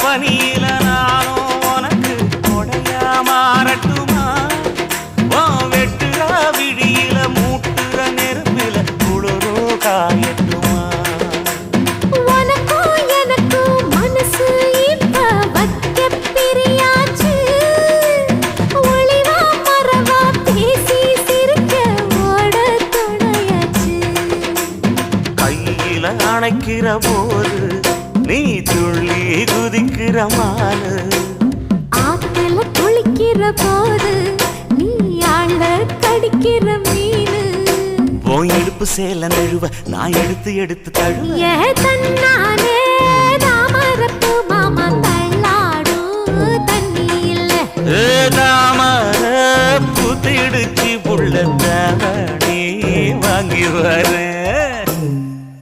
பனியில நானும் உனக்கு கொடையா மாறட்டுமா வெட்டுற விழியில மூட்டுற நெருப்பில குளிரோ காயட்டுமா உனக்கும் எனக்கும் மனசு இப்ப வைக்க பிரியாச்சு ஒளிவா மரவா பேசி சிரிக்க ஓட துணையாச்சு கையில அணைக்கிற போது நீ துள்ளி குதிக்கிற மானு ஆத்துல குளிக்கிற போது நீ ஆள கடிக்கிற மீனு போய் இடுப்பு சேல நழுவ நான் எடுத்து எடுத்து தழுவ ஏ தன்னானே தாமரப்பு மாமா தள்ளாடும் தண்ணி இல்ல தாமர பூத்திடுச்சு புள்ள தானே வாங்கி வரேன்